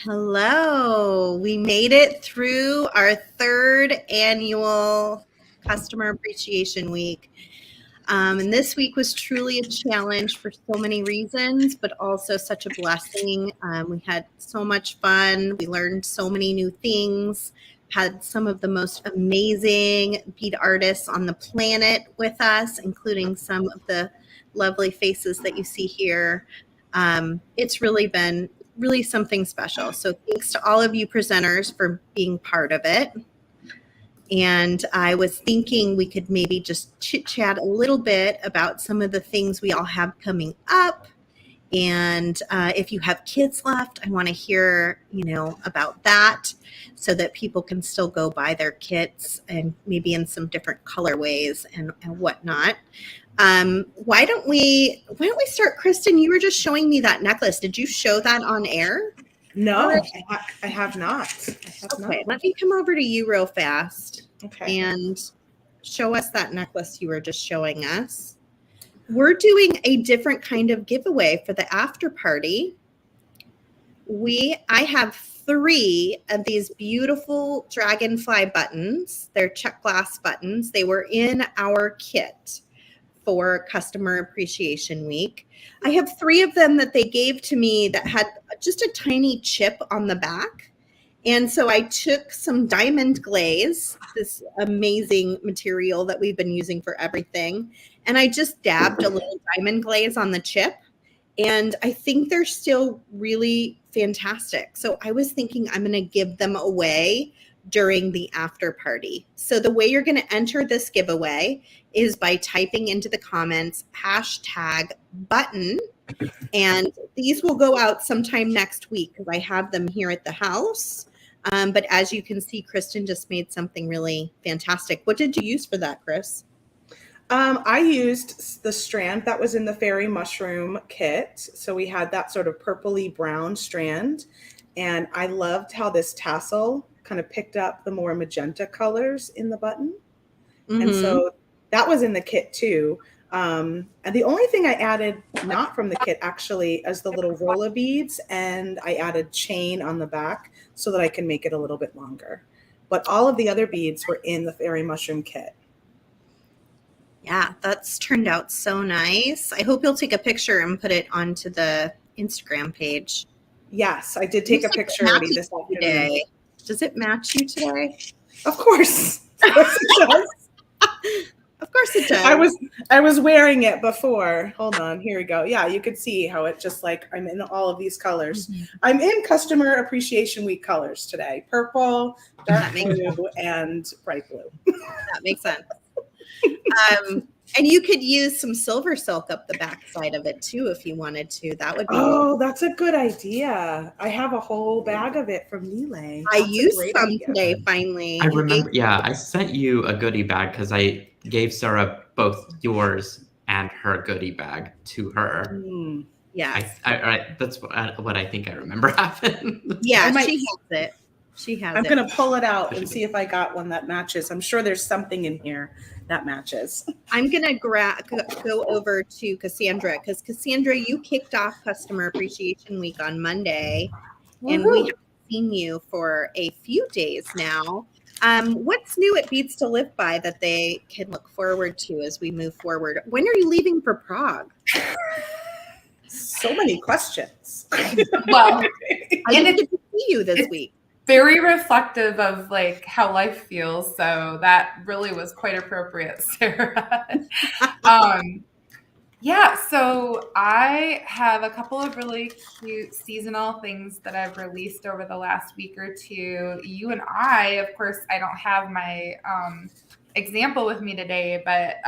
Hello. We made it through our third annual Customer Appreciation Week. And this week was truly a challenge for so many reasons, but also such a blessing. We had so much fun. We learned so many new things, had some of the most amazing bead artists on the planet with us, including some of the lovely faces that you see here. It's really been something special. So thanks to all of you presenters for being part of it. And I was thinking we could maybe just chit chat a little bit about some of the things we all have coming up. And if you have kids left, I want to hear, about that so that people can still go buy their kits and maybe in some different colorways and whatnot. Why don't we start, Kristen? You were just showing me that necklace. Did you show that on air? No, I have not. Okay, let me come over to you real fast. Okay. And show us that necklace you were just showing us. We're doing a different kind of giveaway for the after party. I have 3 of these beautiful Dragonfly buttons. They're check glass buttons. They were in our kit for Customer Appreciation Week. I have 3 of them that they gave to me that had just a tiny chip on the back. And so I took some diamond glaze, this amazing material that we've been using for everything, and I just dabbed a little diamond glaze on the chip. And I think they're still really fantastic. So I was thinking I'm going to give them away during the after party. So the way you're going to enter this giveaway is by typing into the comments #button. And these will go out sometime next week because I have them here at the house. But as you can see, Kristen just made something really fantastic. What did you use for that, Chris? I used the strand that was in the fairy mushroom kit. So we had that sort of purpley brown strand. And I loved how this tassel kind of picked up the more magenta colors in the button. Mm-hmm. And so that was in the kit too. And the only thing I added, not from the kit actually, is the little roller beads, and I added chain on the back so that I can make it a little bit longer. But all of the other beads were in the fairy mushroom kit. Yeah, that's turned out so nice. I hope you'll take a picture and put it onto the Instagram page. Yes, I did take a picture already this afternoon. Does it match you today? Of course. Of course it does. Of course it does. I was wearing it before. Hold on. Here we go. Yeah, you could see how it just like I'm in all of these colors. Mm-hmm. I'm in Customer Appreciation Week colors today. Purple, dark blue, and bright blue. That makes sense. And you could use some SilverSilk up the back side of it too if you wanted to. That would be good. That's a good idea. I have a whole bag of it from Lele. I used some today finally. I remember, I sent you a goodie bag because I gave Sarah both yours and her goodie bag to her. Yes. That's what I think I remember happened. Yeah, she has it. I'm going to pull it out and see if I got one that matches. I'm sure there's something in here that matches. I'm going to go over to Cassandra because Cassandra, you kicked off Customer Appreciation Week on Monday. Woo-hoo. And we haven't seen you for a few days now. What's new at Beads to Live By that they can look forward to as we move forward? When are you leaving for Prague? So many questions. Well, I didn't get to see you this week. Very reflective of like how life feels. So that really was quite appropriate, Sarah. So I have a couple of really cute seasonal things that I've released over the last week or two. You and I, of course, I don't have my example with me today, but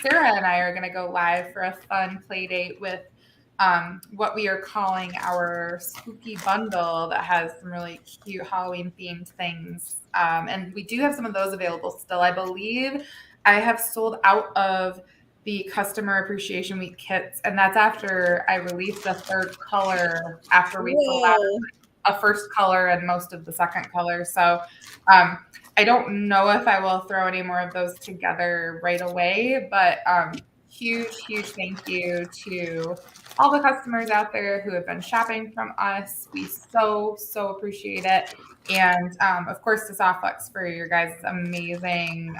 Sarah and I are going to go live for a fun play date with what we are calling our spooky bundle that has some really cute Halloween themed things. And we do have some of those available still. I believe I have sold out of the Customer Appreciation Week kits, and that's after I released a third color after we sold out a first color and most of the second color. So I don't know if I will throw any more of those together right away, but huge thank you to all the customers out there who have been shopping from us. We so appreciate it. And of course, to Softflex for your guys' amazing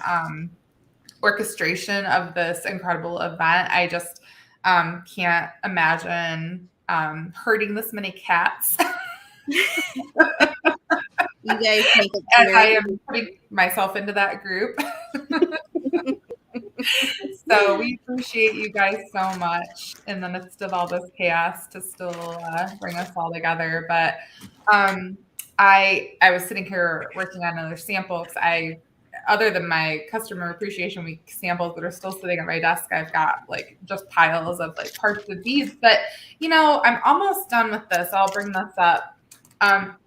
orchestration of this incredible event. I just can't imagine hurting this many cats. You guys make it And I very am putting myself into that group. So we appreciate you guys so much in the midst of all this chaos to still bring us all together. But I was sitting here working on another sample because other than my customer appreciation week samples that are still sitting at my desk, I've got like just piles of like parts of beads. But I'm almost done with this. I'll bring this up.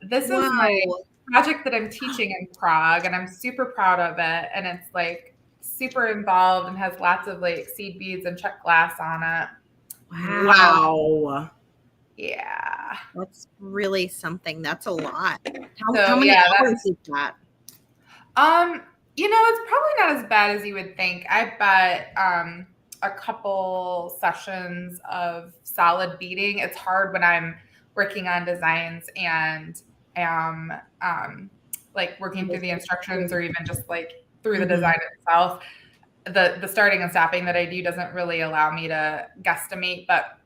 This is my project that I'm teaching in Prague, and I'm super proud of it. And it's like super involved and has lots of like seed beads and check glass on it. Wow. Yeah. That's really something. That's a lot. How many hours is that? It's probably not as bad as you would think. I bet a couple sessions of solid beading. It's hard when I'm working on designs and am like working through the instructions or even just like through the design itself. The starting and stopping that I do doesn't really allow me to guesstimate, but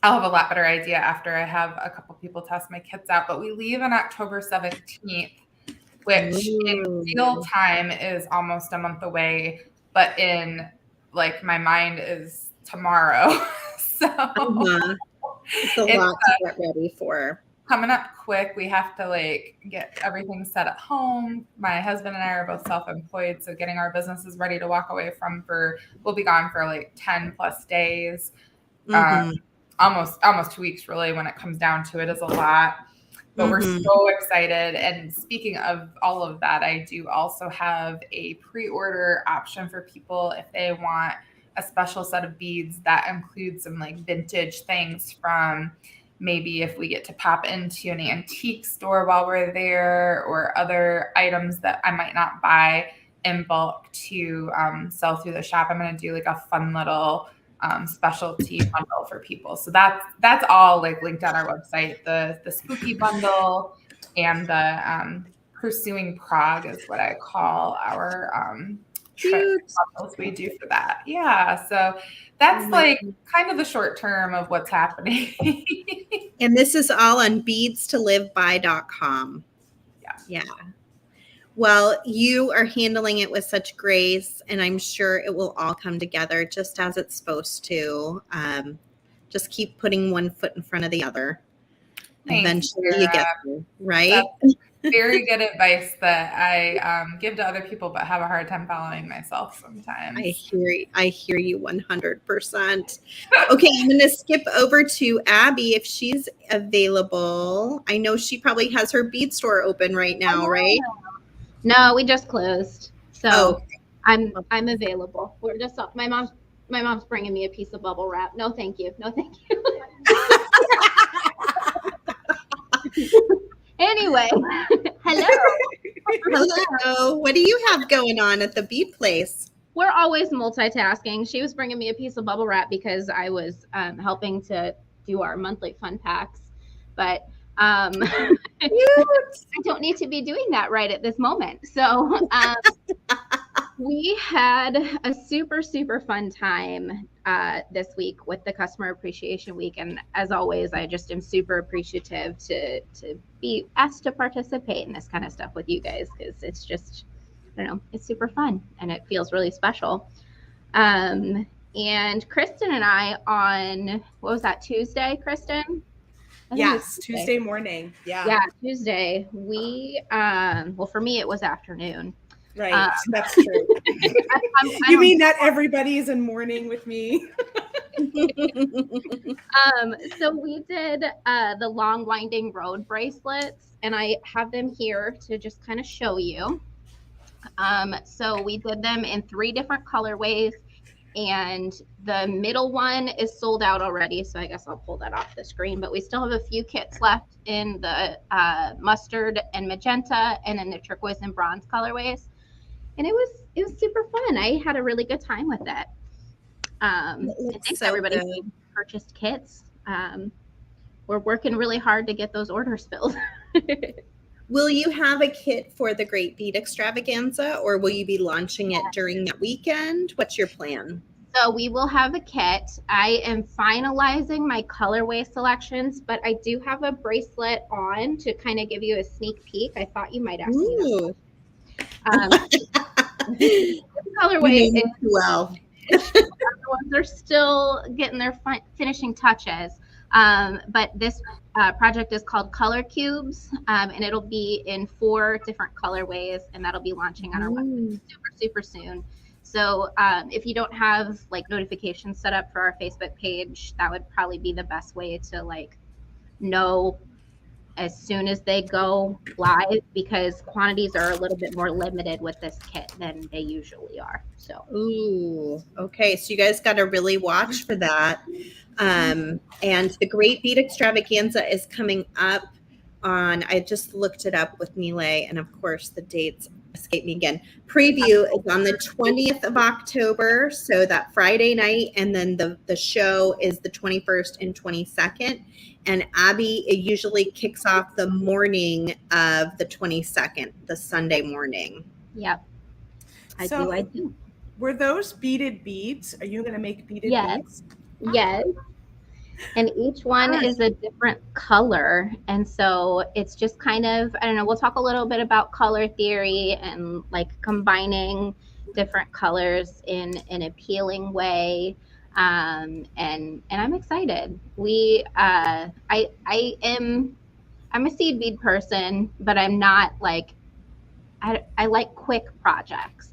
I'll have a lot better idea after I have a couple people test my kits out. But we leave on October 17th, which in real time is almost a month away, but in like my mind is tomorrow. So it's a lot to get ready for. Coming up quick. We have to like get everything set at home. My husband and I are both self-employed, so getting our businesses ready to walk away from we'll be gone for like 10 plus days. Almost 2 weeks really when it comes down to it is a lot. But we're so excited. And speaking of all of that, I do also have a pre-order option for people if they want a special set of beads that includes some like vintage things from maybe if we get to pop into an antique store while we're there, or other items that I might not buy in bulk to sell through the shop. I'm going to do like a fun little specialty bundle for people. So that's all like linked on our website. The spooky bundle and the pursuing Prague is what I call our bundles we do for that. Yeah. So that's like kind of the short term of what's happening. And this is all on beadstoliveby.com. Yeah. Well, you are handling it with such grace, and I'm sure it will all come together just as it's supposed to. Just keep putting one foot in front of the other. Eventually you get through, right? That's very good advice that I give to other people, but have a hard time following myself sometimes. I hear you 100%. Okay, I'm going to skip over to Abby if she's available. I know she probably has her bead store open right now, right? No, we just closed. So I'm available. We're just my mom's bringing me a piece of bubble wrap. No, thank you. No, thank you. Anyway, hello. Hello. What do you have going on at the Bead Place? We're always multitasking. She was bringing me a piece of bubble wrap because I was helping to do our monthly fun packs, but I don't need to be doing that right at this moment. So we had a super fun time this week with the Customer Appreciation Week. And as always, I just am super appreciative to be asked to participate in this kind of stuff with you guys, because it's just, I don't know, it's super fun and it feels really special. And Kristen and I on, what was that, Tuesday, Kristen? Yes, Tuesday morning. Yeah, Tuesday. We, well, for me, it was afternoon. Right, that's true. You mean not everybody is in mourning with me? So we did the long winding road bracelets, and I have them here to just kind of show you. So we did them in 3 different colorways, and the middle one is sold out already, so I guess I'll pull that off the screen, but we still have a few kits left in the mustard and magenta and in the turquoise and bronze colorways. And it was super fun. I had a really good time with it. And thanks so everybody good. who purchased kits. We're working really hard to get those orders filled. Will you have a kit for the Great Bead Extravaganza, or will you be launching it during that weekend? What's your plan? So we will have a kit. I am finalizing my colorway selections, but I do have a bracelet on to kind of give you a sneak peek. I thought you might ask me Ooh. that. Colorway You know is well. they're still getting their finishing touches. But this project is called Color Cubes, and it'll be in 4 different colorways, and that'll be launching on our website super soon. So if you don't have like notifications set up for our Facebook page, that would probably be the best way to like know as soon as they go live, because quantities are a little bit more limited with this kit than they usually are. So Ooh, okay. So you guys got to really watch for that. And the Great Bead Extravaganza is coming up on, I just looked it up with Nile, and of course the dates escape me again. Preview is on the 20th of October, so that Friday night, and then the show is the 21st and 22nd. And Abby, it usually kicks off the morning of the 22nd, the Sunday morning. yep. I do. Were those beaded beads? Are you going to make beaded beads? Yes. And each one is a different color. And so it's just kind of, I don't know, we'll talk a little bit about color theory and like combining different colors in an appealing way. And I'm excited. I'm a seed bead person, but I'm not like, I like quick projects.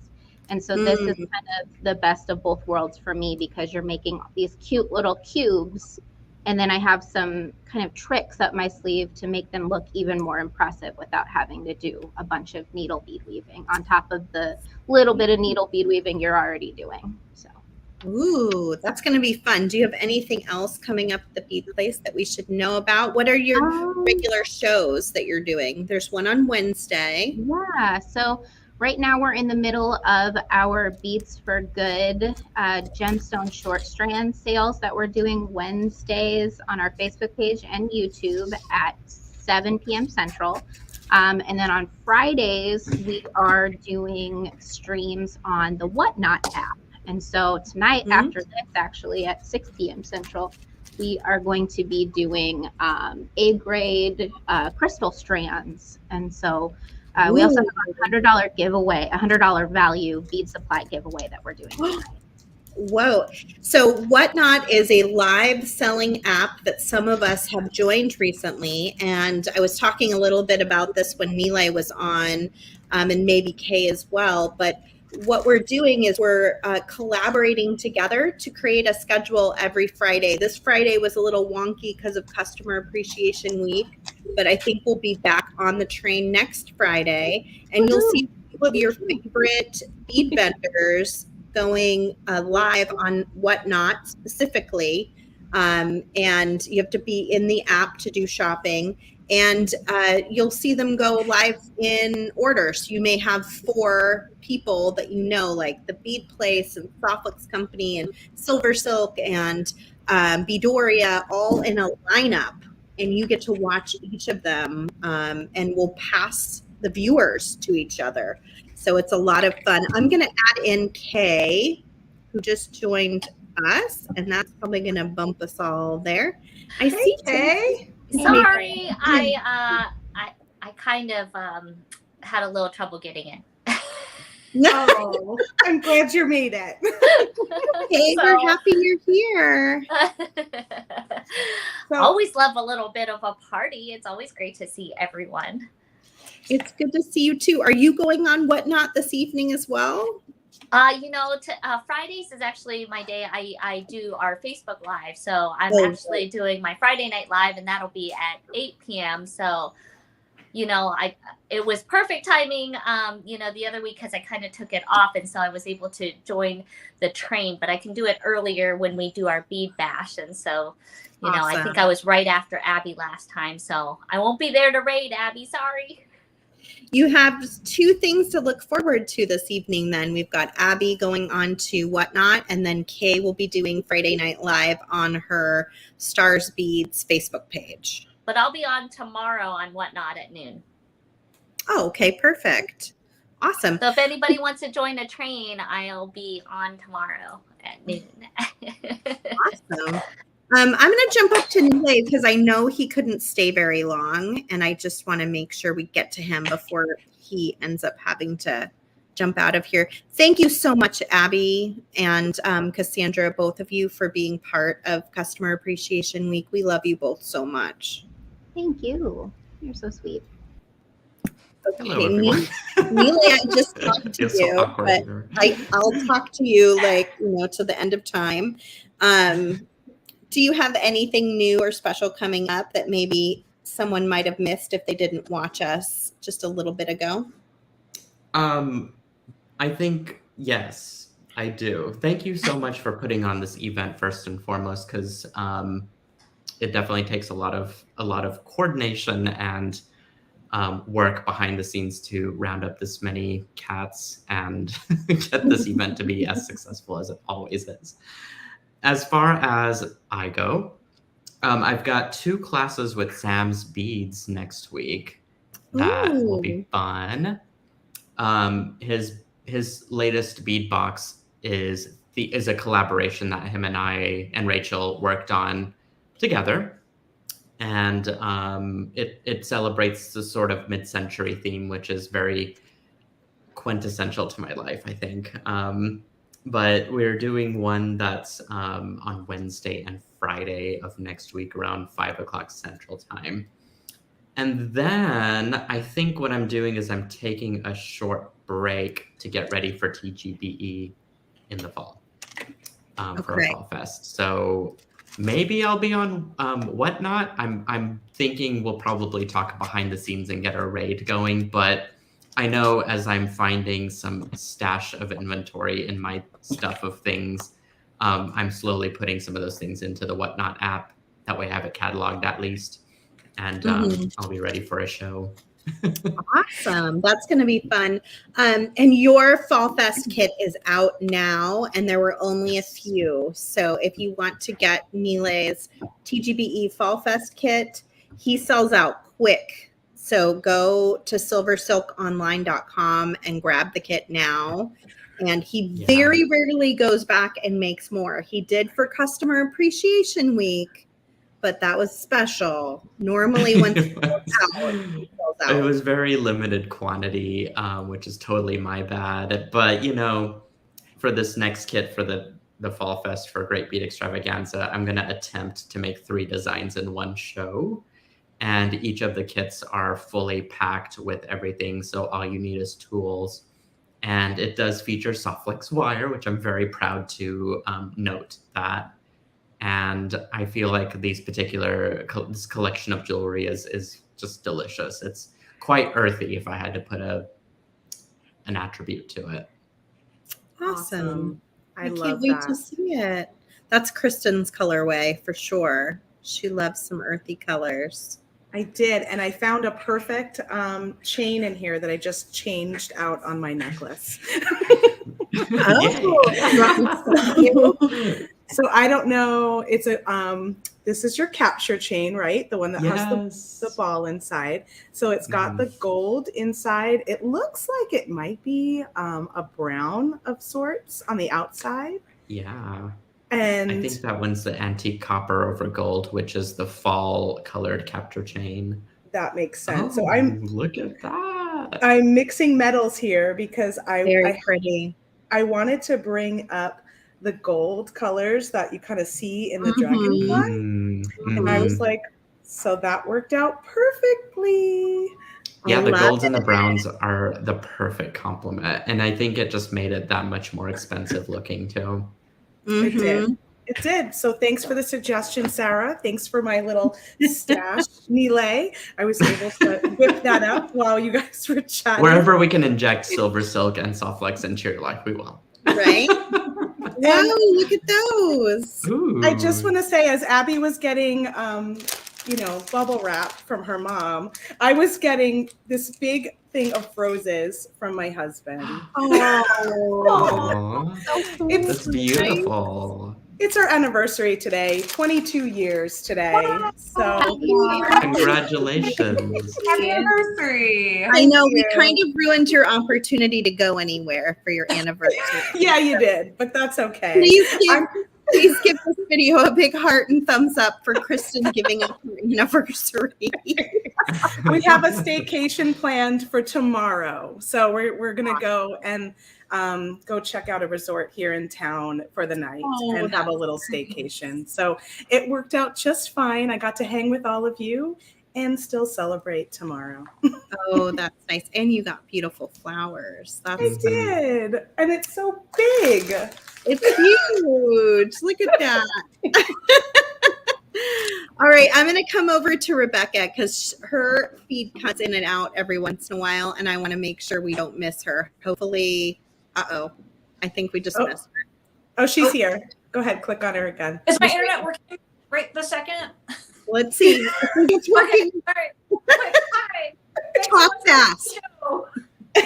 And so this is kind of the best of both worlds for me, because you're making these cute little cubes, and then I have some kind of tricks up my sleeve to make them look even more impressive without having to do a bunch of needle bead weaving on top of the little bit of needle bead weaving you're already doing. So. Ooh, that's going to be fun. Do you have anything else coming up at the Bead Place that we should know about? What are your regular shows that you're doing? There's one on Wednesday. Yeah, so right now we're in the middle of our Beads for Good gemstone short strand sales that we're doing Wednesdays on our Facebook page and YouTube at 7 p.m. Central. And then on Fridays, we are doing streams on the Whatnot app. And so tonight, after this, actually at 6 p.m. Central, we are going to be doing A-grade crystal strands. And so we also have a $100 giveaway, a $100 value bead supply giveaway that we're doing tonight. Whoa. So Whatnot is a live selling app that some of us have joined recently. And I was talking a little bit about this when Nile was on, and maybe Kay as well. But what we're doing is we're collaborating together to create a schedule every Friday. This Friday was a little wonky because of Customer Appreciation Week, but I think we'll be back on the train next Friday, and you'll see your favorite bead vendors going live on Whatnot specifically, and you have to be in the app to do shopping. And you'll see them go live in order. So you may have 4 people that you know, like the Bead Place and Softflix Company and SilverSilk and Beadorea, all in a lineup. And you get to watch each of them, and we'll pass the viewers to each other. So it's a lot of fun. I'm going to add in Kay, who just joined us, and that's probably going to bump us all there. I see Kay. Sorry, I kind of had a little trouble getting in. Oh, I'm glad you made it. Hey, we're happy you're here. Always love a little bit of a party. It's always great to see everyone. It's good to see you too. Are you going on Whatnot this evening as well? Fridays is actually my day. I do our Facebook Live. So I'm actually doing my Friday night live, and that'll be at 8 p.m. So, it was perfect timing, the other week, because I kind of took it off. And so I was able to join the train, but I can do it earlier when we do our bead bash. And so, awesome. I think I was right after Abby last time. So I won't be there to raid Abby. Sorry. You have 2 things to look forward to this evening then. We've got Abby going on to Whatnot, and then Kay will be doing Friday Night Live on her Stars Beads Facebook page. But I'll be on tomorrow on Whatnot at noon. Oh, okay, perfect. Awesome. So if anybody wants to join a train, I'll be on tomorrow at noon. Awesome. I'm going to jump up to Nile because I know he couldn't stay very long, and I just want to make sure we get to him before he ends up having to jump out of here. Thank you so much, Abby and Cassandra, both of you, for being part of Customer Appreciation Week. We love you both so much. Thank you. You're so sweet. Okay, Hello, everyone. Neely, I just talked to Feels you, so awkward but here. I'll talk to you to the end of time. Do you have anything new or special coming up that maybe someone might have missed if they didn't watch us just a little bit ago? I think, yes, I do. Thank you so much for putting on this event first and foremost, because it definitely takes a lot of coordination and work behind the scenes to round up this many cats and get this event to be as successful as it always is. As far as I go, I've got 2 classes with Sam's Beads next week. That will be fun. His latest bead box is a collaboration that him and I and Rachel worked on together, and it celebrates the sort of mid-century theme, which is very quintessential to my life, I think. But we're doing one that's on Wednesday and Friday of next week around 5 o'clock Central Time. And then I think what I'm doing is I'm taking a short break to get ready for TGBE in the fall for a Fall Fest. So maybe I'll be on Whatnot. I'm thinking we'll probably talk behind the scenes and get our raid going, but I know as I'm finding some stash of inventory in my stuff of things, I'm slowly putting some of those things into the Whatnot app. That way I have it cataloged at least. And I'll be ready for a show. Awesome. That's going to be fun. And your Fall Fest kit is out now, and there were only a few. So if you want to get Nile's TGBE Fall Fest kit, he sells out quick. So go to silversilkonline.com and grab the kit now. And he very rarely goes back and makes more. He did for Customer Appreciation Week, but that was special. Normally when it sells out. It was very limited quantity, which is totally my bad. But, for this next kit for the Fall Fest for Great Bead Extravaganza, I'm going to attempt to make 3 designs in one show. And each of the kits are fully packed with everything. So all you need is tools. And it does feature Softflex wire, which I'm very proud to note that. And I feel like this collection of jewelry is just delicious. It's quite earthy if I had to put an attribute to it. Awesome. I can't love wait that. to see it. That's Kristen's colorway for sure. She loves some earthy colors. I did, and I found a perfect chain in here that I just changed out on my necklace. So I don't know. It's this is your capture chain, right? The one that has the ball inside. So it's got the gold inside. It looks like it might be a brown of sorts on the outside. Yeah. And I think that one's the antique copper over gold, which is the fall colored capture chain. That makes sense. Oh, So look at that. I'm mixing metals here because Very pretty. I wanted to bring up the gold colors that you kind of see in the Dragonfly. And I was like, so that worked out perfectly. Yeah, the golds and the browns are the perfect complement. And I think it just made it that much more expensive looking too. It did. So thanks for the suggestion, Sarah. Thanks for my little stash, Nile. I was able to whip that up while you guys were chatting. Wherever we can inject SilverSilk and Softflex into your life, we will. Right? Wow, look at those. Ooh. I just want to say, as Abby was getting, bubble wrap from her mom, I was getting this big thing of roses from my husband. Aw, It's that's beautiful. It's our anniversary today, 22 years today. So Congratulations. Happy anniversary. I know we you. kind of ruined your opportunity to go anywhere for your anniversary. Yeah, you did, but that's okay. Please give this video a big heart and thumbs up for Kristen giving up her anniversary. We have a staycation planned for tomorrow. So we're going to go and go check out a resort here in town for the night and have a little staycation. So it worked out just fine. I got to hang with all of you and still celebrate tomorrow. Oh, that's nice. And you got beautiful flowers. I did. And it's so big. It's huge. Look at that. All right, I'm going to come over to Rebecca because her feed cuts in and out every once in a while, and I want to make sure we don't miss her. Hopefully, I think we just missed her. Oh, she's here. Go ahead, click on her again. Is my internet working right this second? Let's see. It's working. Okay, all right. Quick, hi. Thanks Talk so much for fast. the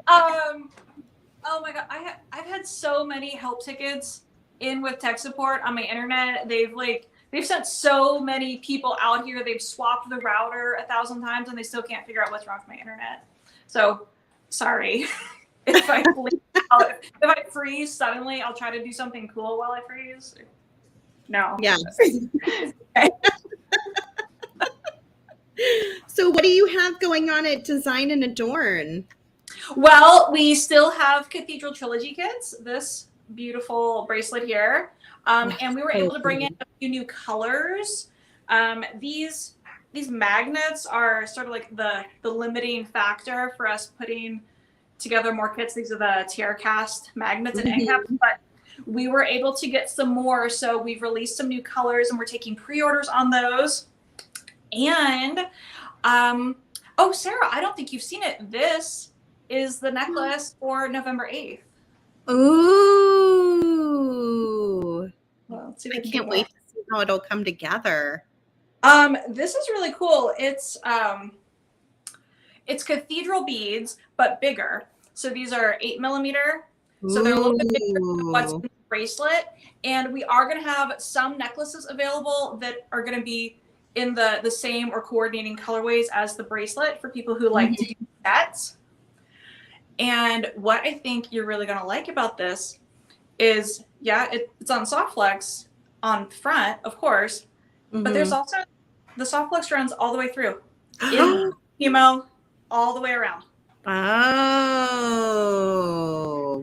show. Oh my god, I've had so many help tickets in with tech support on my internet. They've sent so many people out here. They've swapped the router 1,000 times and they still can't figure out what's wrong with my internet. So sorry if I blink out. If I freeze suddenly, I'll try to do something cool while I freeze. No. Yeah. So what do you have going on at Design and Adorn? Well, we still have Cathedral Trilogy kits, this beautiful bracelet here. And we were able to bring in a few new colors. These magnets are sort of like the limiting factor for us putting together more kits. These are the TierraCast magnets and end caps, but we were able to get some more. So we've released some new colors and we're taking pre-orders on those. And, oh, Sarah, I don't think you've seen it. This is the necklace for November 8th. Ooh. Well, let's see if I we can can't get wait to see how it'll come together. This is really cool. It's cathedral beads, but bigger. So these are 8mm. So they're a little bit bigger than what's in the bracelet. And we are going to have some necklaces available that are going to be in the same or coordinating colorways as the bracelet for people who like to do sets. And what I think you're really going to like about this is, it's on soft flex on front, of course, but there's also the soft flex runs all the way through. Hemo, all the way around. Oh,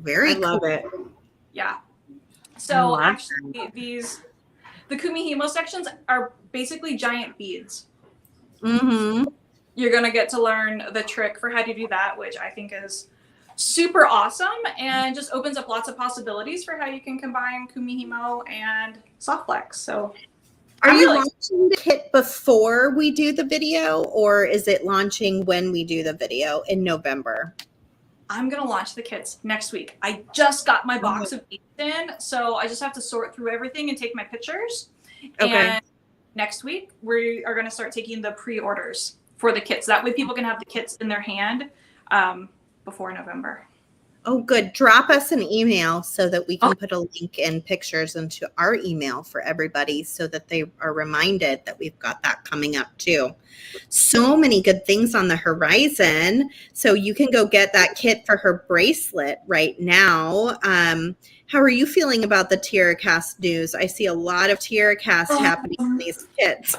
very cool. I love it. Yeah. So actually the Kumi Hemo sections are basically giant beads. You're going to get to learn the trick for how to do that, which I think is super awesome and just opens up lots of possibilities for how you can combine Kumi Hemo and soft flex. So are you launching the kit before we do the video, or is it launching when we do the video in November? I'm going to launch the kits next week. I just got my box of beads in, so I just have to sort through everything and take my pictures. Okay. And next week, we are going to start taking the pre-orders for the kits. That way people can have the kits in their hand before November. Oh, good. Drop us an email so that we can put a link and pictures into our email for everybody so that they are reminded that we've got that coming up too. So many good things on the horizon. So you can go get that kit for her bracelet right now. How are you feeling about the TierraCast news? I see a lot of TierraCast happening in these kits.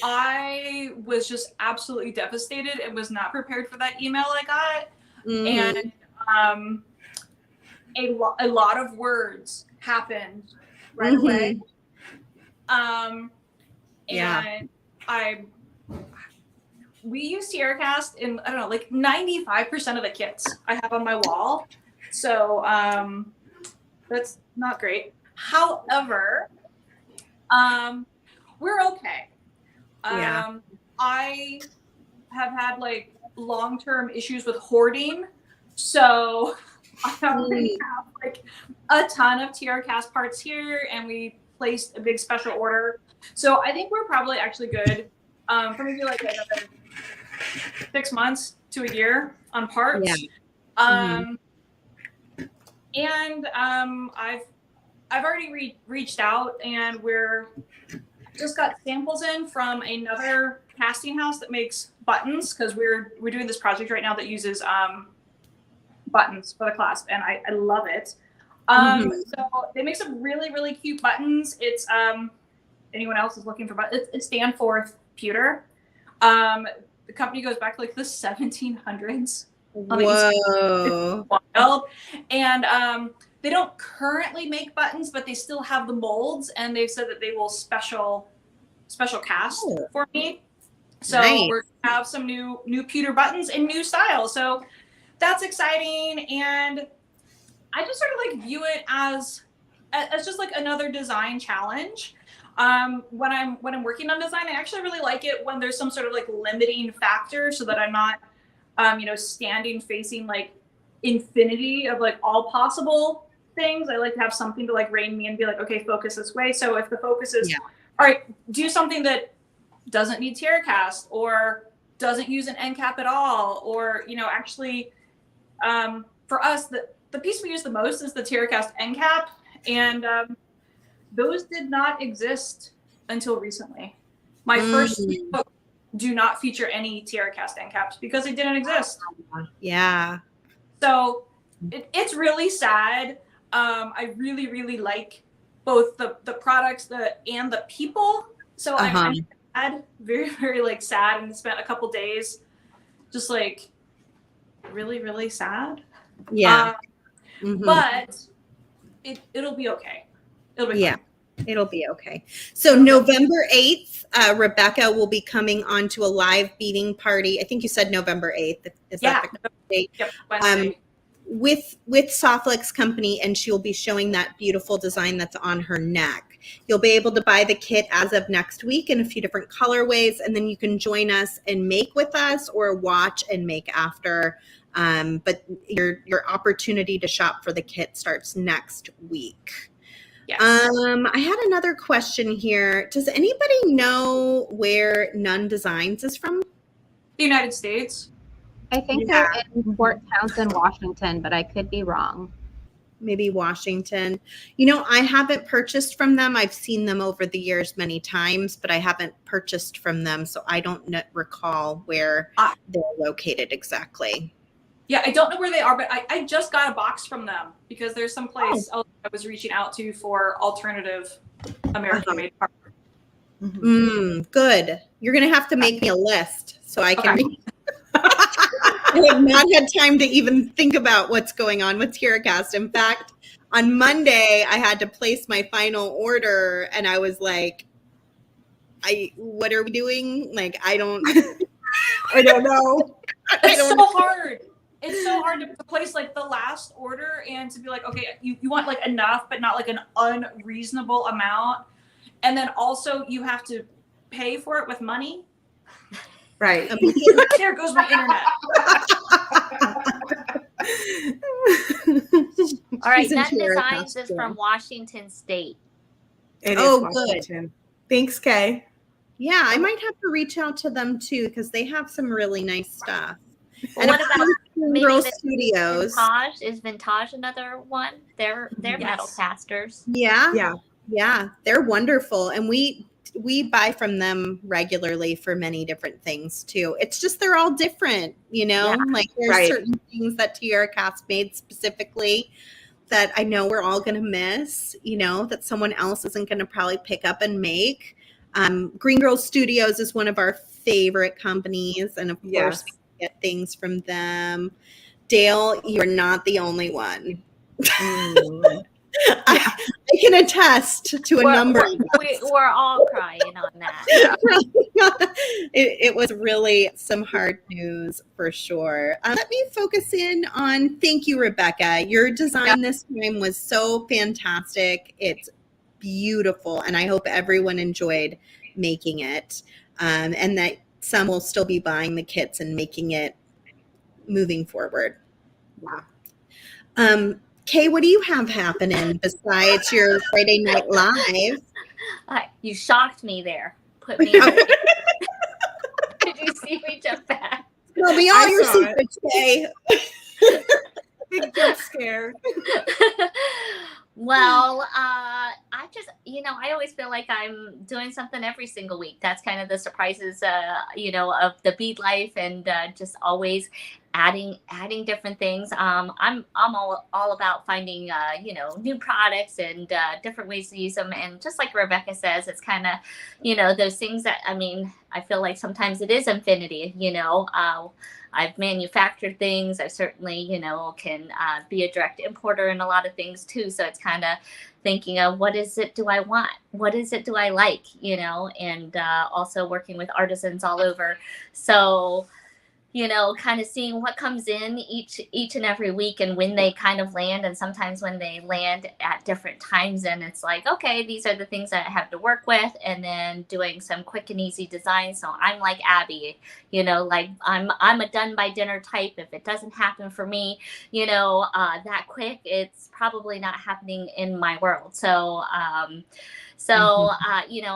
I was just absolutely devastated and was not prepared for that email I got. And a lot of words happened right away. And we use TierraCast in, I don't know, like 95% of the kits I have on my wall. So that's not great. However, we're okay. I have had like long-term issues with hoarding, so I already have like a ton of TierraCast parts here, and we placed a big special order. So I think we're probably actually good for maybe like another 6 months to a year on parts. Yeah. And I've already reached out, and we're just got samples in from another casting house that makes buttons, because we're doing this project right now that uses buttons for the clasp, and I love it. So they make some really, really cute buttons. It's anyone else is looking for buttons, it's Danforth pewter. The company goes back to like the 1700s. Whoa. It's wild. And they don't currently make buttons, but they still have the molds, and they've said that they will special cast for me. So we're gonna have some new pewter buttons in new style. So that's exciting, and I just sort of like view it as just like another design challenge. When I'm working on design, I actually really like it when there's some sort of like limiting factor, so that I'm not standing facing like infinity of like all possible things. I like to have something to like rein me and be like, okay, focus this way. So if the focus is all right, do something that doesn't need TierraCast or doesn't use an end cap at all, or actually for us the piece we use the most is the TierraCast end cap, and those did not exist until recently. My first book do not feature any TierraCast end caps because they didn't exist. Yeah. So it's really sad. I really, really like both the products and the people. So I'm sad, very, very like sad, and spent a couple days just like really, really sad. Yeah. But it'll be okay. It'll be fine. It'll be okay. So November 8th, Rebecca will be coming on to a live beading party. I think you said November 8th. Is that the date? Yep, Wednesday. With Softlex Company, and she'll be showing that beautiful design that's on her neck. You'll be able to buy the kit as of next week in a few different colorways, and then you can join us and make with us or watch and make after. But your opportunity to shop for the kit starts next week. Yes. I had another question here. Does anybody know where Nunn Designs is from? The United States. I think they're in Fort Townsend, Washington, but I could be wrong. Maybe Washington. I haven't purchased from them. I've seen them over the years many times, but I haven't purchased from them, so I don't recall where they're located exactly. Yeah, I don't know where they are, but I just got a box from them because there's some place I was reaching out to for alternative American-made parts. Good. You're going to have to make me a list so I can I have not had time to even think about what's going on with TierraCast. In fact, on Monday, I had to place my final order, and I was like, what are we doing? Like, I don't know. It's so hard. It's so hard to place like the last order and to be like, okay, you want like enough, but not like an unreasonable amount. And then also you have to pay for it with money. Right. There goes my internet. All right, Nunn Designs is from Washington State. It is Washington. Good. Thanks, Kay. Yeah, I might have to reach out to them too because they have some really nice stuff. Well, what about Girl Studios? Vintage? Is Vintage another one? They're metal casters. Yeah. They're wonderful, and we buy from them regularly for many different things too. It's just they're all different, Like there's certain things that TierraCast made specifically that I know we're all going to miss, that someone else isn't going to probably pick up and make. Green Girl Studios is one of our favorite companies, and of course we get things from them. Dale, you're not the only one. I can attest to a number of we're all crying on that. It was really some hard news for sure. Let me focus in on, thank you, Rebecca. Your design this time was so fantastic. It's beautiful, and I hope everyone enjoyed making it, and that some will still be buying the kits and making it moving forward. Wow. Kay, what do you have happening besides your Friday Night Live? You shocked me there. Put me we jump back. Tell me all I your saw it. secrets, Jay. Big jump scare. Well, I just, I always feel like I'm doing something every single week. That's kind of the surprises, of the bead life, and just always adding different things. I'm all about finding, new products and different ways to use them. And just like Rebecca says, it's kind of, those things that, I feel like sometimes it is infinity, I've manufactured things. I certainly, can be a direct importer in a lot of things too. So it's kind of thinking of what is it do I want? What is it do I like? And also working with artisans all over. So, kind of seeing what comes in each and every week and when they kind of land. And sometimes when they land at different times, and it's like, okay, these are the things that I have to work with, and then doing some quick and easy design. So I'm like Abby, like I'm a done by dinner type. If it doesn't happen for me, that quick, it's probably not happening in my world. So,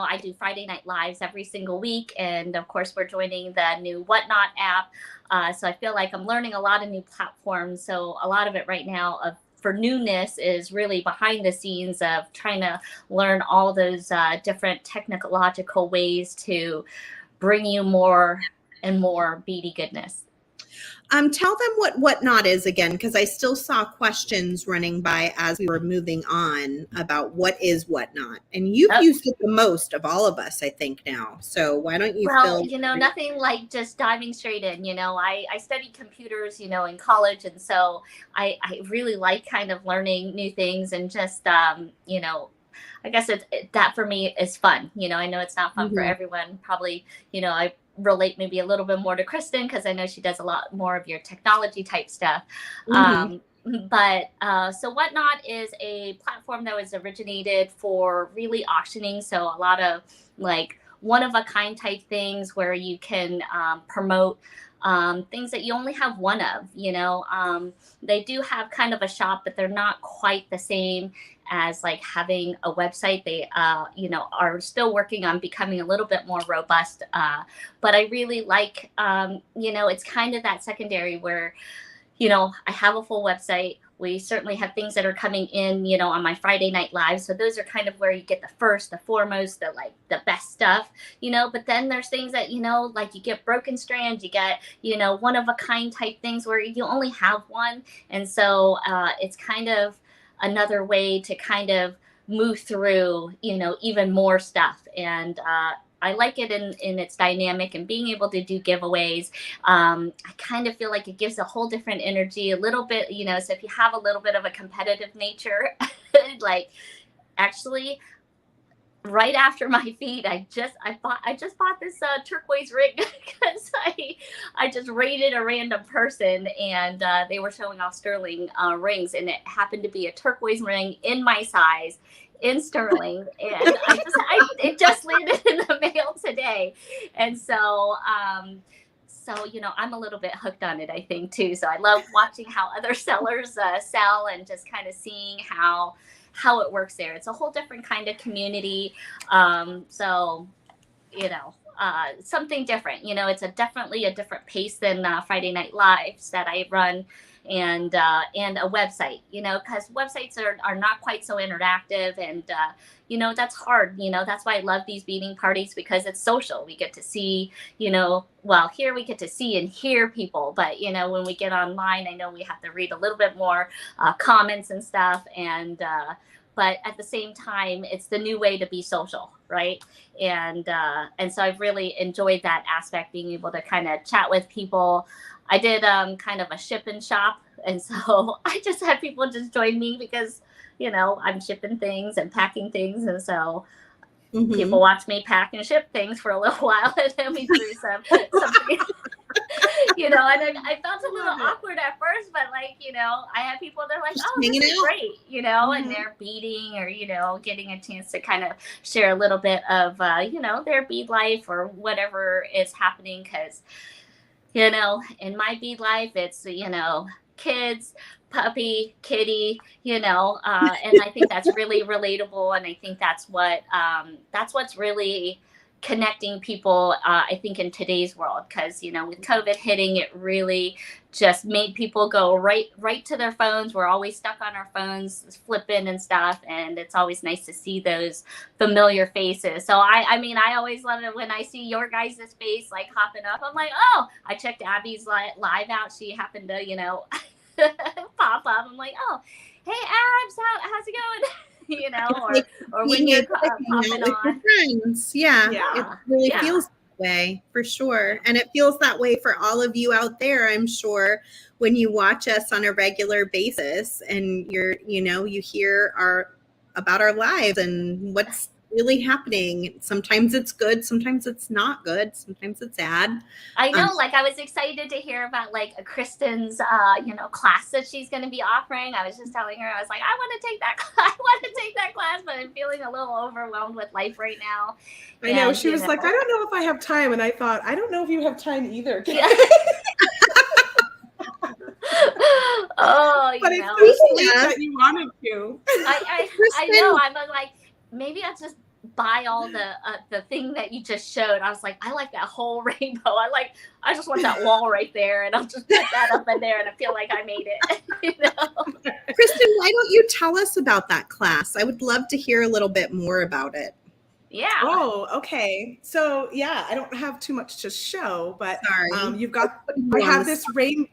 I do Friday Night Lives every single week. And of course, we're joining the new Whatnot app. So I feel like I'm learning a lot of new platforms. So a lot of it right now for newness is really behind the scenes of trying to learn all those different technological ways to bring you more and more beady goodness. Tell them what Whatnot is again, because I still saw questions running by as we were moving on about what is Whatnot. And you've used it the most of all of us, I think, now. So why don't you nothing like just diving straight in. I studied computers, in college. And so I really like kind of learning new things and just, I guess that for me is fun. I know it's not fun for everyone. Probably, I relate maybe a little bit more to Kristen because I know she does a lot more of your technology type stuff. So Whatnot is a platform that was originated for really auctioning. So a lot of like one of a kind type things where you can promote things that you only have one of. They do have kind of a shop, but they're not quite the same as like having a website. They are still working on becoming a little bit more robust, but I really like it's kind of that secondary where I have a full website. We certainly have things that are coming in, on my Friday Night Live. So those are kind of where you get the first, the foremost, the best stuff, but then there's things that, like you get broken strands, you get, one of a kind type things where you only have one. And so it's kind of another way to kind of move through, even more stuff. And I like it in its dynamic and being able to do giveaways. I kind of feel like it gives a whole different energy, a little bit, so if you have a little bit of a competitive nature, like actually right after my feed, I just bought this turquoise ring because I just rated a random person and they were showing off sterling rings, and it happened to be a turquoise ring in my size in sterling, and it just landed in the mail today. And so I'm a little bit hooked on it, I think, too. So I love watching how other sellers sell and just kind of seeing how it works there. It's a whole different kind of community. Something different. It's definitely a different pace than Friday Night Lives that I run, and a website, because websites are not quite so interactive, and that's hard. That's why I love these beading parties, because it's social. We get to see, here we get to see and hear people, but when we get online, I know we have to read a little bit more comments and stuff, and but at the same time, it's the new way to be social, right? And so I've really enjoyed that aspect, being able to kind of chat with people. I did kind of a ship and shop, and so I just had people just join me because, I'm shipping things and packing things, and so people watch me pack and ship things for a little while, and then we threw something. And I felt a little awkward at first, but I had people that are like, oh, this is great, and they're beading or, getting a chance to kind of share a little bit of, their bead life or whatever is happening. Cause, in my bead life, it's, kids, puppy, kitty, and I think that's really relatable. And I think that's what's really, connecting people, I think, in today's world, because, you know, with COVID hitting, it really just made people go right to their phones. We're always stuck on our phones, flipping and stuff, and it's always nice to see those familiar faces. So I mean, I always love it when I see your guys' face like hopping up. I'm like, oh, I checked Abby's live out. She happened to, you know, pop up. I'm like, oh, hey Abs, how's it going? You know, or when you're popping with on. your friends. Yeah, it really feels that way for sure. And it feels that way for all of you out there, I'm sure, when you watch us on a regular basis and you hear about our lives and what's really happening. Sometimes it's good, sometimes it's not good, sometimes it's sad. I know, like I was excited to hear about like Kristen's class that she's going to be offering. I was just telling her, I was like, I want to take that class, but I'm feeling a little overwhelmed with life right now. I know, she was like, I don't know if I have time, and I thought, I don't know if you have time either. Yeah. But it's so sweet that you wanted to. I know. I'm like, maybe I'll just buy all the thing that you just showed. I was like, I like that whole rainbow. I just want that wall right there, and I'll just put that up in there, and I feel like I made it. You know? Kristen, why don't you tell us about that class? I would love to hear a little bit more about it. Yeah. Oh, okay. So yeah, I don't have too much to show, but Sorry. I have this rainbow.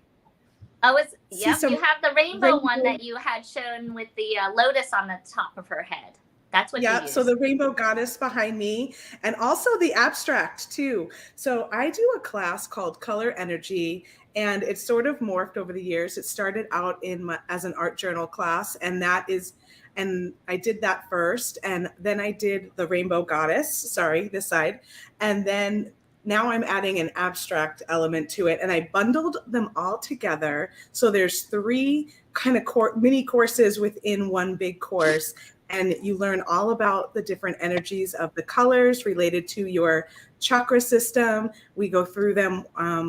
You have the rainbow one that you had shown with the lotus on the top of her head. That's what you use. So the rainbow goddess behind me, and also the abstract too. So I do a class called Color Energy, and it's sort of morphed over the years. It started out as an art journal class, and I did that first, and then I did the rainbow goddess, this side, and then now I'm adding an abstract element to it, and I bundled them all together. So there's 3 kind of mini courses within one big course, and you learn all about the different energies of the colors related to your chakra system. We go through them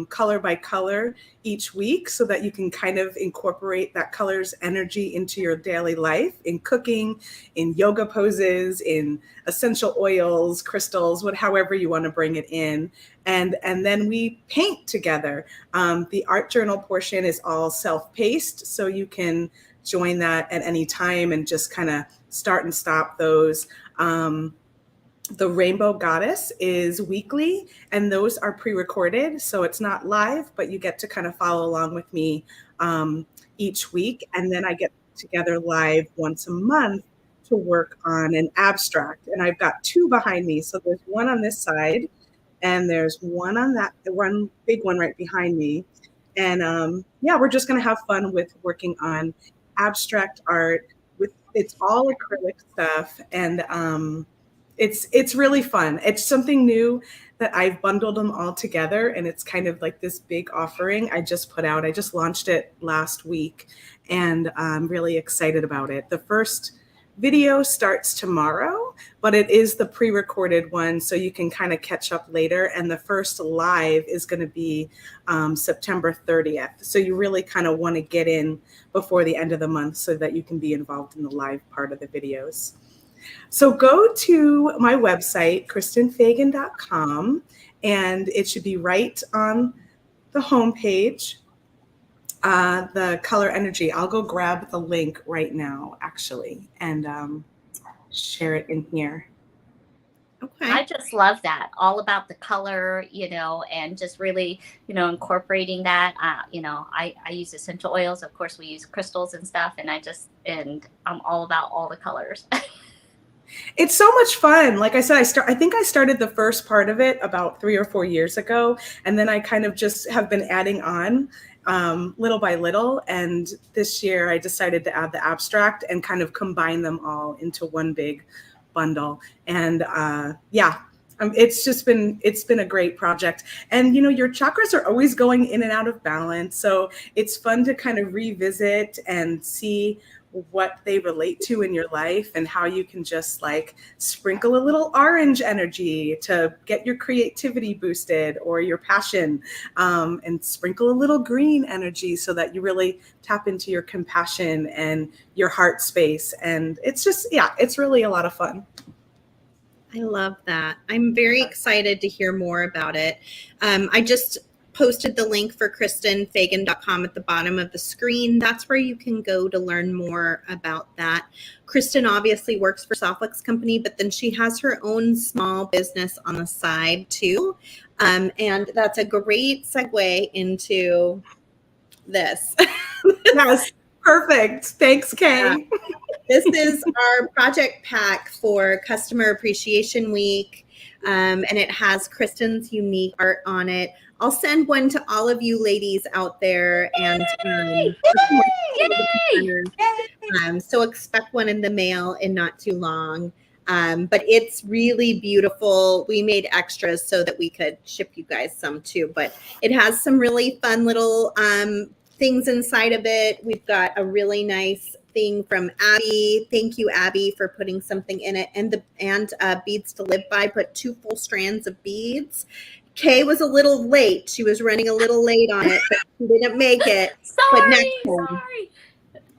color by color each week so that you can kind of incorporate that color's energy into your daily life, in cooking, in yoga poses, in essential oils, crystals, however you want to bring it in. And then we paint together. The art journal portion is all self-paced, so you can join that at any time and just kind of start and stop those. The Rainbow Goddess is weekly, and those are pre-recorded, so it's not live, but you get to kind of follow along with me each week. And then I get together live once a month to work on an abstract. And I've got 2 behind me. So there's one on this side, and there's one on one big one right behind me. And we're just going to have fun with working on abstract art. It's all acrylic stuff, and it's really fun. It's something new that I've bundled them all together, and it's kind of like this big offering I just put out. I just launched it last week, and I'm really excited about it. The first video starts tomorrow, but it is the pre-recorded one, so you can kind of catch up later. And the first live is going to be September 30th. So you really kind of want to get in before the end of the month so that you can be involved in the live part of the videos. So go to my website, kristenfagan.com, and it should be right on the homepage. The Color Energy. I'll go grab the link right now, actually, and share it in here. Okay. I just love that. All about the color, and just really, incorporating that. I use essential oils. Of course, we use crystals and stuff, and I'm all about all the colors. It's so much fun. Like I said, I think I started the first part of it about 3 or 4 years ago, and then I kind of just have been adding on little by little. And this year I decided to add the abstract and kind of combine them all into one big bundle. And it's been a great project. And your chakras are always going in and out of balance, so it's fun to kind of revisit and see what they relate to in your life, and how you can just like sprinkle a little orange energy to get your creativity boosted, or your passion, and sprinkle a little green energy so that you really tap into your compassion and your heart space. And it's just, it's really a lot of fun. I love that. I'm very excited to hear more about it. I just posted the link for KristenFagan.com at the bottom of the screen. That's where you can go to learn more about that. Kristen obviously works for Softlex Company, but then she has her own small business on the side too. And that's a great segue into this. Yes, perfect. Thanks, Kay. This is our project pack for Customer Appreciation Week, and it has Kristen's unique art on it. I'll send one to all of you ladies out there, and so expect one in the mail in not too long. But it's really beautiful. We made extras so that we could ship you guys some too, but it has some really fun little things inside of it. We've got a really nice thing from Abby. Thank you, Abby, for putting something in it. And Beads to Live By put 2 full strands of beads. Kay was a little late. She was running a little late on it, but she didn't make it. Sorry.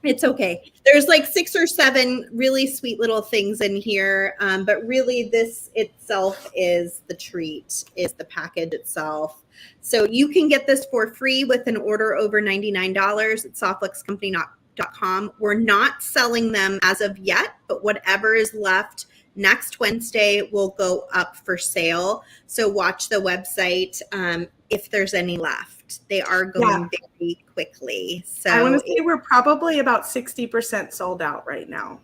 It's okay. There's like 6 or 7 really sweet little things in here. But really this itself is the treat, is the package itself. So you can get this for free with an order over $99 at softluxcompany.com. We're not selling them as of yet, but whatever is left next Wednesday will go up for sale. So watch the website if there's any left. They are going very quickly. So I want to say we're probably about 60% sold out right now.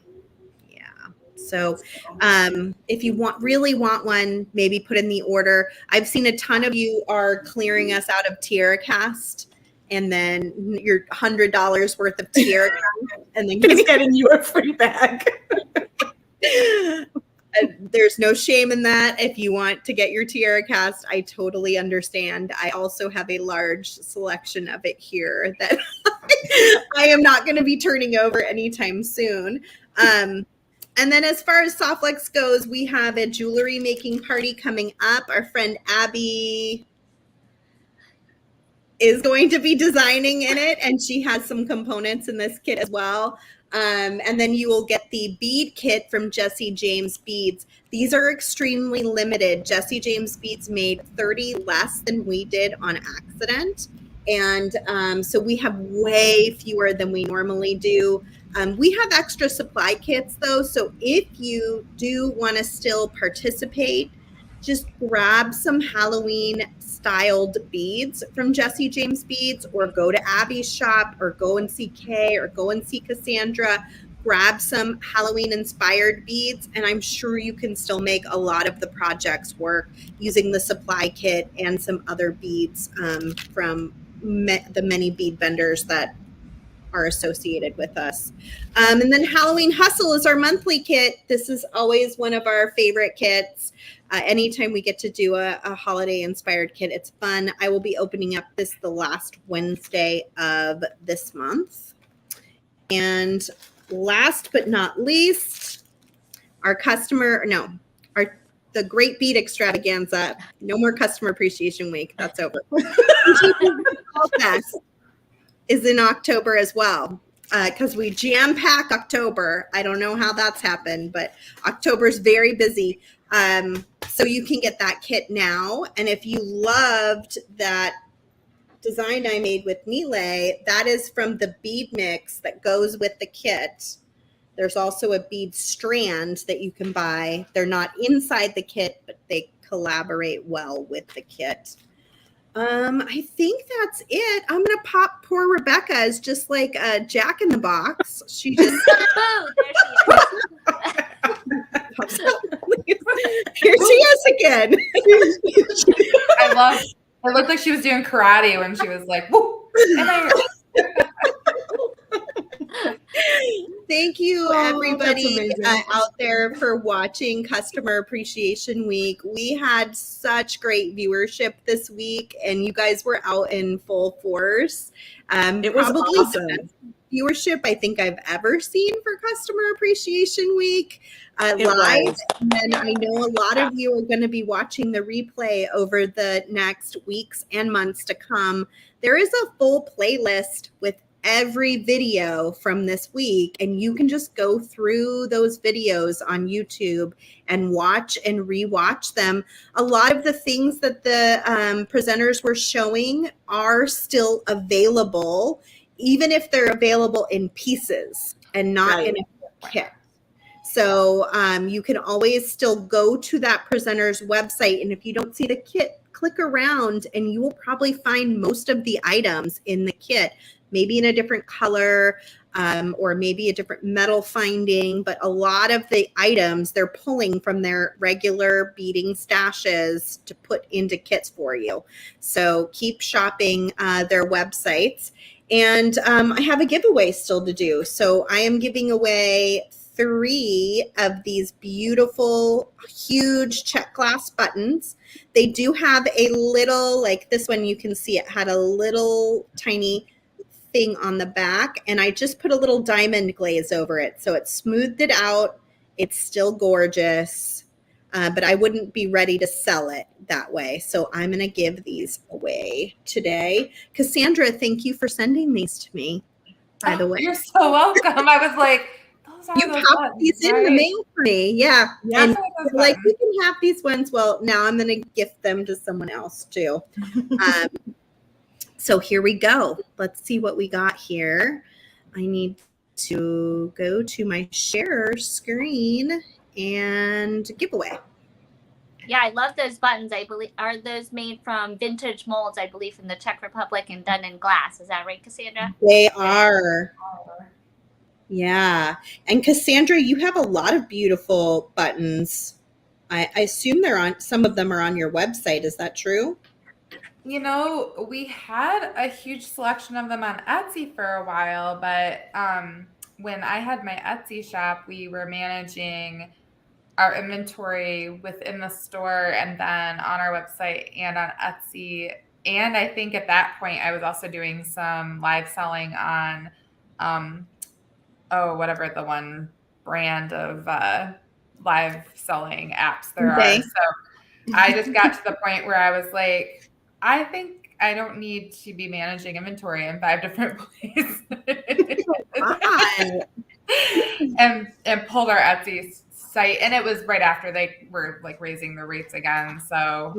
Yeah. So if you really want one, maybe put in the order. I've seen a ton of you are clearing us out of TierraCast, and then your $100 worth of TierraCast, and then getting you a free bag. There's no shame in that. If you want to get your TierraCast, I totally understand. I also have a large selection of it here that I am not going to be turning over anytime soon. And then as far as Softlex goes, we have a jewelry making party coming up. Our friend Abby is going to be designing in it, and she has some components in this kit as well. And then you will get the bead kit from Jesse James Beads. These are extremely limited. Jesse James Beads made 30 less than we did on accident. And so we have way fewer than we normally do. We have extra supply kits though. So if you do want to still participate, just grab some Halloween styled beads from Jesse James Beads, or go to Abby's shop, or go and see Kay, or go and see Cassandra. Grab some Halloween inspired beads, and I'm sure you can still make a lot of the projects work using the supply kit and some other beads from the many bead vendors that are associated with us. And then Halloween Hustle is our monthly kit. This is always one of our favorite kits. Anytime we get to do a holiday inspired kit, it's fun. I will be opening up this the last Wednesday of this month. And last but not least, the Great Bead Extravaganza. No more Customer Appreciation Week. That's over. Is in October as well, because we jam pack October. I don't know how that's happened, but October is very busy. So you can get that kit now. And if you loved that design I made with Nile, that is from the bead mix that goes with the kit. There's also a bead strand that you can buy. They're not inside the kit, but they collaborate well with the kit. I think that's it. I'm going to pop poor Rebecca as just like a Jack in the Box. She just... Here she is again. It looked like she was doing karate when she was like, whoop. Thank you, everybody out there for watching Customer Appreciation Week. We had such great viewership this week, and you guys were out in full force. It was probably awesome. The best viewership I think I've ever seen for Customer Appreciation Week live. And I know a lot of you are going to be watching the replay over the next weeks and months to come. There is a full playlist with every video from this week, and you can just go through those videos on YouTube and watch and rewatch them. A lot of the things that the presenters were showing are still available, even if they're available in pieces and not in a kit. So you can always still go to that presenter's website, and if you don't see the kit, click around and you will probably find most of the items in the kit, maybe in a different color or maybe a different metal finding, but a lot of the items they're pulling from their regular beading stashes to put into kits for you. So keep shopping their websites. And I have a giveaway still to do. So I am giving away 3 of these beautiful, huge check glass buttons. They do have a little, like this one, you can see it had a little tiny thing on the back, and I just put a little diamond glaze over it. So it smoothed it out. It's still gorgeous, but I wouldn't be ready to sell it that way. So I'm going to give these away today. Cassandra, thank you for sending these to me, by the way. You're so welcome. I was like, you popped these in the mail for me. Yeah. And like, we can have these ones. Well, now I'm going to gift them to someone else too. So here we go. Let's see what we got here. I need to go to my share screen and giveaway. Yeah, I love those buttons. I believe, are those made from vintage molds, I believe, from the Czech Republic and done in glass. Is that right, Cassandra? They are. Yeah. And Cassandra, you have a lot of beautiful buttons. I assume some of them are on your website. Is that true? You know, we had a huge selection of them on Etsy for a while, but when I had my Etsy shop, we were managing our inventory within the store and then on our website and on Etsy. And I think at that point, I was also doing some live selling on whatever the one brand of live selling apps there are. So I just got to the point where I was like, I think I don't need to be managing inventory in 5 different places. and pulled our Etsy site. And it was right after they were like raising the rates again. So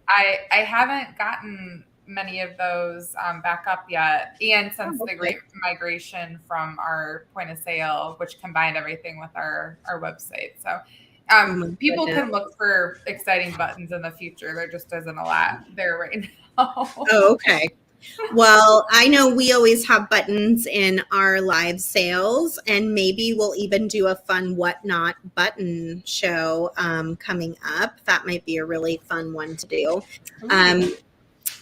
I haven't gotten many of those back up yet. And since the great migration from our point of sale, which combined everything with our website. So people can look for exciting buttons in the future. There just isn't a lot there right now. Oh, okay. Well, I know we always have buttons in our live sales, and maybe we'll even do a fun Whatnot button show coming up. That might be a really fun one to do.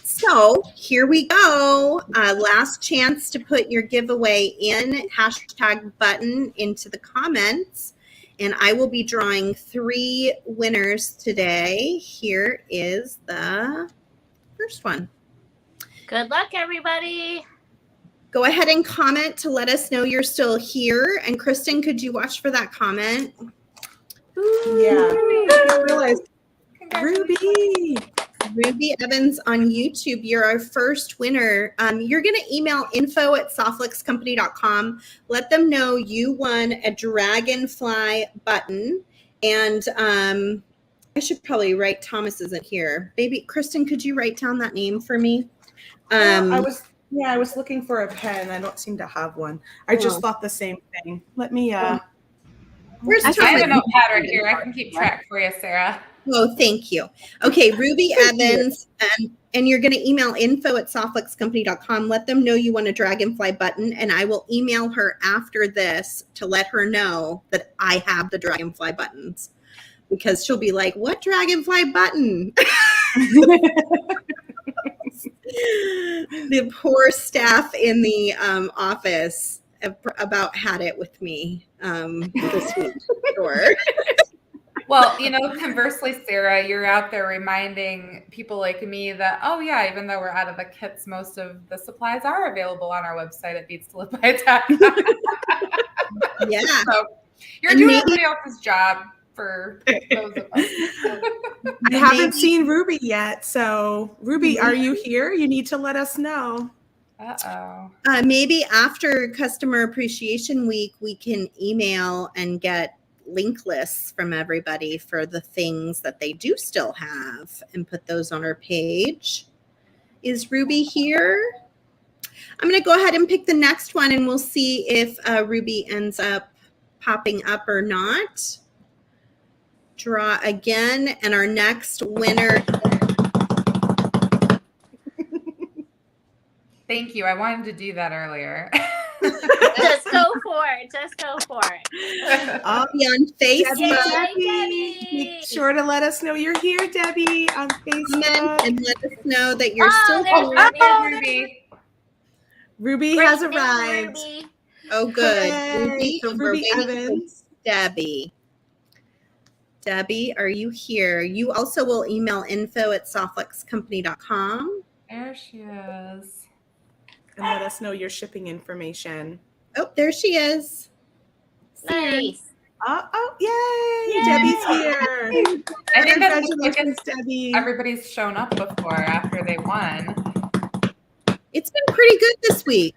So here we go. Last chance to put your giveaway in, #button into the comments. And I will be drawing 3 winners today. Here is the first one. Good luck, everybody. Go ahead and comment to let us know you're still here. And Kristen, could you watch for that comment? Yeah. I realized Ruby Evans on YouTube, you're our first winner. You're going to email info@softlickscompany.com. Let them know you won a Dragonfly button. And I should probably write, Thomas isn't here. Maybe, Kristen, could you write down that name for me? I was looking for a pen. I don't seem to have one. I just thought the same thing. Let me Where's Thomas? I have a notepad right here. I can keep track for you, Sarah. Oh, thank you. Okay, Ruby Evans, and you're going to email info@softlickscompany.com. Let them know you want a Dragonfly button, and I will email her after this to let her know that I have the Dragonfly buttons, because she'll be like, what Dragonfly button? The poor staff in the office about had it with me this week. Sure. Well, you know, conversely, Sarah, you're out there reminding people like me that, oh, yeah, even though we're out of the kits, most of the supplies are available on our website at beadstoliveby.com. Yeah. So you're doing everybody else's job for those of us. I haven't seen Ruby yet. So, Ruby, are you here? You need to let us know. Uh-oh. Maybe after Customer Appreciation Week, we can email and get link lists from everybody for the things that they do still have and put those on our page. Is Ruby here? I'm going to go ahead and pick the next one, and we'll see if Ruby ends up popping up or not. Draw again, and our next winner. Thank you. I wanted to do that earlier. Just go for it. Just go for it. I'll be on Facebook. Debbie. Make sure to let us know you're here, Debbie, on Facebook. And let us know that you're still there's here. Ruby. Ruby. Ruby Great has name, arrived. Ruby. Oh, good. Hooray. Ruby, So and we're Ruby waiting for Evans. Debbie. Debbie, are you here? You also will email info@softluxcompany.com. There she is. And let us know your shipping information. Oh, there she is. Nice. Yay! Yay. Debbie's here. I think that's the Congratulations, quickest Debbie. everybody's shown up before after they won. It's been pretty good this week.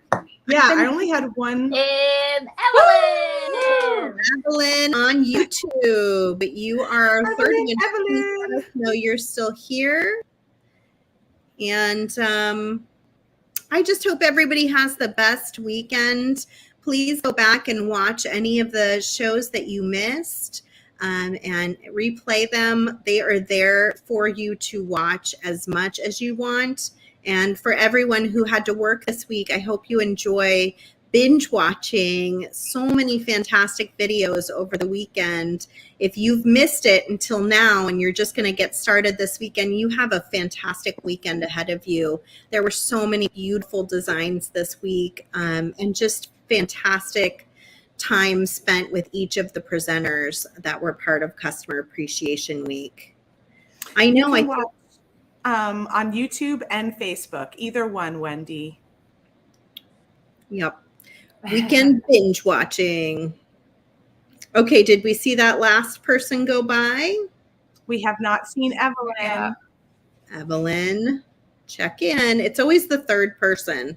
Yeah, I only had one. And Evelyn. Evelyn on YouTube. But you are our third Evelyn, winner. Please Evelyn. let us know you're still here. And I just hope everybody has the best weekend. Please go back and watch any of the shows that you missed and replay them. They are there for you to watch as much as you want. And for everyone who had to work this week, I hope you enjoy binge watching so many fantastic videos over the weekend. If you've missed it until now and you're just going to get started this weekend, you have a fantastic weekend ahead of you. There were so many beautiful designs this week and just fantastic time spent with each of the presenters that were part of Customer Appreciation Week. I know. You can watch, on YouTube and Facebook, either one, Wendy. Yep. Weekend binge watching. Okay, did we see that last person go by? We have not seen Evelyn. Yeah. Evelyn, check in. It's always the third person.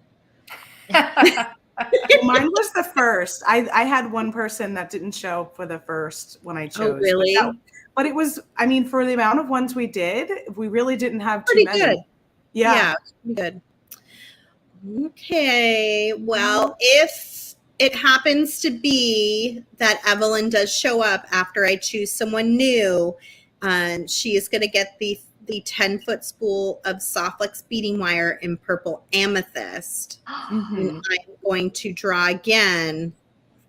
Mine was the first. I had one person that didn't show for the first when I chose. Oh, really? But it was, I mean, for the amount of ones we did, we really didn't have Pretty too many. good. Yeah. Good. Okay. Well, if it happens to be that Evelyn does show up after I choose someone new, she is going to get the 10-foot spool of Softluxe beading wire in purple amethyst. Mhm. And I'm going to draw again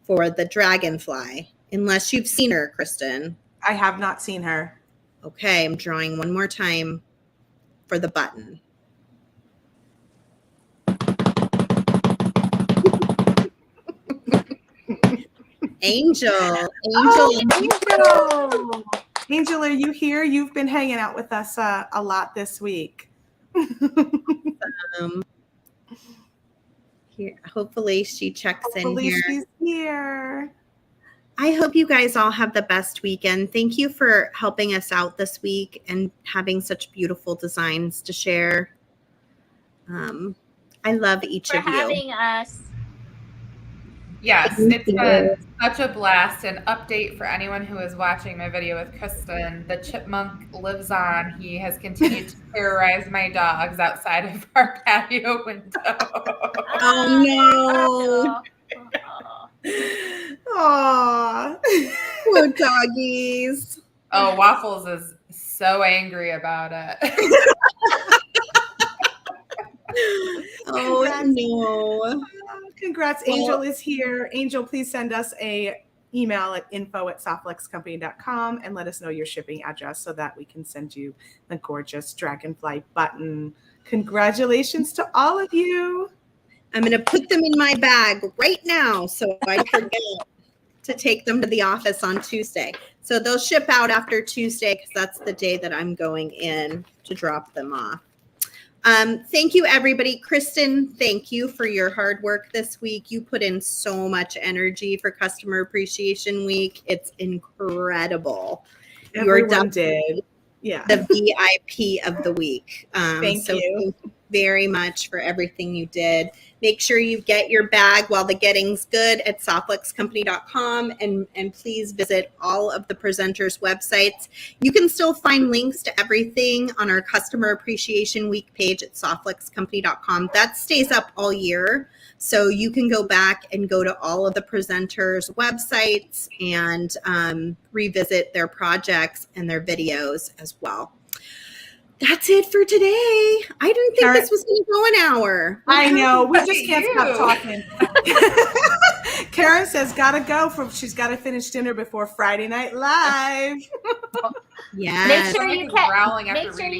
for the Dragonfly, unless you've seen her, Kristen. I have not seen her. Okay, I'm drawing one more time for the button. Angel. Angel. Angel, are you here? You've been hanging out with us a lot this week. Here, hopefully she checks Hopefully in here. she's here. I hope you guys all have the best weekend. Thank you for helping us out this week and having such beautiful designs to share. I love each For of you. having us. Yes, Thank it's you. been such a blast. An update for anyone who is watching my video with Kristen. The chipmunk lives on. He has continued to terrorize my dogs outside of our patio window. Oh, Aw. Poor doggies. Oh, Waffles is so angry about it. Oh, no. Congrats. Well- Angel is here. Angel, please send us a email at info@softluxcompany.com and let us know your shipping address so that we can send you the gorgeous Dragonfly button. Congratulations to all of you. I'm going to put them in my bag right now so I forget to take them to the office on Tuesday. So they'll ship out after Tuesday because that's the day that I'm going in to drop them off. Thank you, everybody. Kristen, thank you for your hard work this week. You put in so much energy for Customer Appreciation Week. It's incredible. Everyone definitely did. Yeah. the VIP of the week. Thank you. very much for everything you did. Make sure you get your bag while the getting's good at softluxcompany.com, and please visit all of the presenters' websites. You can still find links to everything on our Customer Appreciation Week page at softluxcompany.com. That stays up all year, so you can go back and go to all of the presenters' websites and revisit their projects and their videos as well. That's it for today. I didn't think this was going to go an hour. I know. We just can't stop talking. Karen says, gotta go. She's got to finish dinner before Friday Night Live. Yeah. Make sure you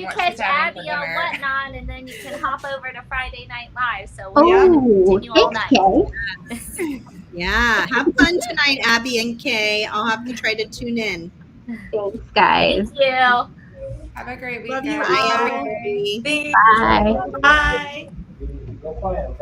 catch Abby on Whatnot, and then you can hop over to Friday Night Live. So Oh, we'll continue all night. okay. Yeah. Have fun tonight, Abby and Kay. I'll have to try to tune in. Thanks, guys. Thank you. Have a great Love weekend. you all. Bye, everybody. Bye. Bye.